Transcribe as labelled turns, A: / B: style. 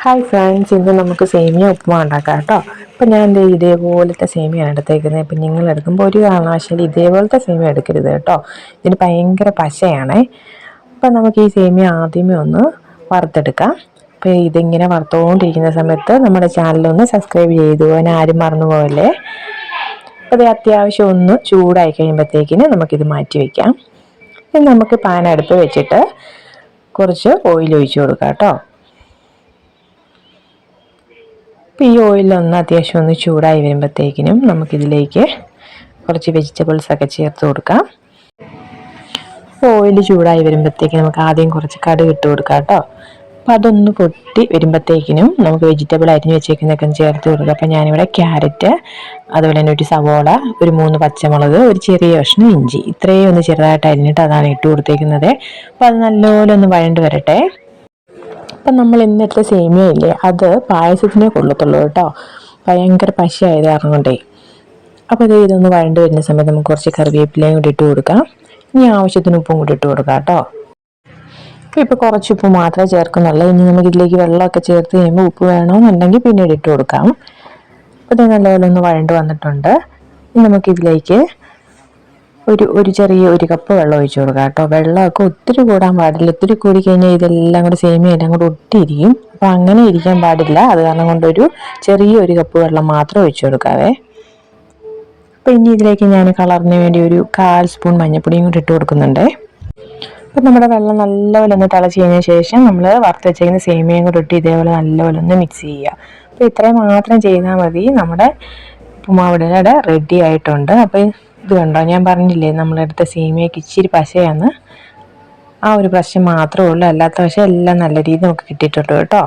A: Hi friends, ഇന്ന് നമുക്ക് സേമിയ ഉപ്പുമാ ഉണ്ടാക്കാം കേട്ടോ. അപ്പം ഞാൻ ഇതേപോലത്തെ സേമിയാണ് എടുത്തേക്കുന്നത്. ഇപ്പം നിങ്ങൾ എടുക്കുമ്പോൾ ഒരു കാരണവശാലും ഇതേപോലത്തെ സേമിയ എടുക്കരുത് കേട്ടോ. ഇതിന് ഭയങ്കര പശയാണേ. അപ്പം നമുക്ക് ഈ സേമിയ ആദ്യമേ ഒന്ന് വറുത്തെടുക്കാം. അപ്പോൾ ഇതിങ്ങനെ വറുത്തുകൊണ്ടിരിക്കുന്ന സമയത്ത് നമ്മുടെ ചാനലൊന്ന് സബ്സ്ക്രൈബ് ചെയ്തു പോകാൻ ആരും മറന്നു പോകല്ലേ. അപ്പോൾ ഇത് അത്യാവശ്യം ഒന്ന് ചൂടായി കഴിയുമ്പോഴത്തേക്കിന് നമുക്കിത് മാറ്റി വയ്ക്കാം. ഇനി നമുക്ക് പാൻ അടുപ്പ് വെച്ചിട്ട് കുറച്ച് ഓയിൽ ഒഴിച്ച് കൊടുക്കാം കേട്ടോ. അപ്പോൾ ഈ ഓയിലൊന്ന് അത്യാവശ്യം ഒന്ന് ചൂടായി വരുമ്പോഴത്തേക്കിനും നമുക്കിതിലേക്ക് കുറച്ച് വെജിറ്റബിൾസൊക്കെ ചേർത്ത് കൊടുക്കാം. ഓയിൽ ചൂടായി വരുമ്പോഴത്തേക്കും നമുക്ക് ആദ്യം കുറച്ച് കടുക് ഇട്ട് കൊടുക്കാം കേട്ടോ. അപ്പോൾ അതൊന്ന് പൊട്ടി വരുമ്പോഴത്തേക്കിനും നമുക്ക് വെജിറ്റബിൾ അരിഞ്ഞ് വെച്ചേക്കുന്നതൊക്കെ ചേർത്ത് കൊടുക്കുക. അപ്പോൾ ഞാനിവിടെ ക്യാരറ്റ്, അതുപോലെ തന്നെ ഒരു സവോള, ഒരു 3 പച്ചമുളക്, ഒരു ചെറിയ കഷ്ണം ഇഞ്ചി, ഇത്രയും ഒന്ന് ചെറുതായിട്ട് അരിഞ്ഞിട്ട് അതാണ് ഇട്ട് കൊടുത്തേക്കുന്നത്. അപ്പോൾ അത് നല്ലപോലെ ഒന്ന് വഴണ്ട് വരട്ടെ. അപ്പം നമ്മൾ ഇന്നത്തെ സേമിയ ഇല്ലേ, അത് പായസത്തിനെ കൊള്ളത്തുള്ളൂ കേട്ടോ. ഭയങ്കര പശയായത് കാരണം കൊണ്ടേ. അപ്പോൾ ഇതൊന്ന് വഴണ്ട് വരുന്ന സമയത്ത് നമുക്ക് കുറച്ച് കറിവേപ്പിലയും കൂടി ഇട്ട് കൊടുക്കാം. ഇനി ആവശ്യത്തിന് ഉപ്പും കൂടി ഇട്ട് കൊടുക്കാം കേട്ടോ. ഇപ്പോൾ കുറച്ച് ഉപ്പ് മാത്രമേ ചേർക്കുന്നുള്ളൂ. ഇനി നമുക്കിതിലേക്ക് വെള്ളമൊക്കെ ചേർത്ത് കഴിയുമ്പോൾ ഉപ്പ് വേണമെന്നുണ്ടെങ്കിൽ പിന്നീട് ഇട്ട് കൊടുക്കാം. അപ്പോൾ ഇത് നല്ലപോലെ ഒന്ന് വഴണ്ട് വന്നിട്ടുണ്ട്. ഇനി നമുക്കിതിലേക്ക് ഒരു ചെറിയ കപ്പ് വെള്ളം ഒഴിച്ച് കൊടുക്കാം കേട്ടോ. വെള്ളമൊക്കെ ഒത്തിരി കൂടാൻ പാടില്ല. ഒത്തിരി കൂടി കഴിഞ്ഞാൽ ഇതെല്ലാം കൂടി സേമിയ എല്ലാം കൂടി ഒട്ടിയിരിക്കും. അപ്പോൾ അങ്ങനെ ഇരിക്കാൻ പാടില്ല. അത് കാരണം കൊണ്ട് ചെറിയ കപ്പ് വെള്ളം മാത്രം ഒഴിച്ച് കൊടുക്കാവേ. അപ്പോൾ ഇനി ഇതിലേക്ക് ഞാൻ കളറിന് വേണ്ടി 1/4 സ്പൂൺ മഞ്ഞൾപ്പൊടിയും കൂടി ഇട്ട് കൊടുക്കുന്നുണ്ട്. അപ്പോൾ നമ്മുടെ വെള്ളം നല്ലപോലെ ഒന്ന് തിളച്ച് കഴിഞ്ഞ ശേഷം നമ്മൾ വറുത്ത് വെച്ചേക്കുന്ന സേമിയയും കൂടി ഇട്ട് ഇതേപോലെ നല്ലപോലെ ഒന്ന് മിക്സ് ചെയ്യുക. അപ്പോൾ ഇത്രയും മാത്രം ചെയ്താൽ മതി. നമ്മുടെ ഉപ്പുമാവിടെ റെഡി ആയിട്ടുണ്ട്. അപ്പോൾ ഇത് കണ്ടോ, ഞാൻ പറഞ്ഞില്ലേ നമ്മളെടുത്ത സേമിയയ്ക്ക് ഇച്ചിരി പശയാണ്. ആ ഒരു പ്രശ്നം മാത്രമേ ഉള്ളൂ. അല്ലാത്ത പക്ഷേ എല്ലാം നല്ല രീതിയിൽ നമുക്ക് കിട്ടിയിട്ടുണ്ട് കേട്ടോ.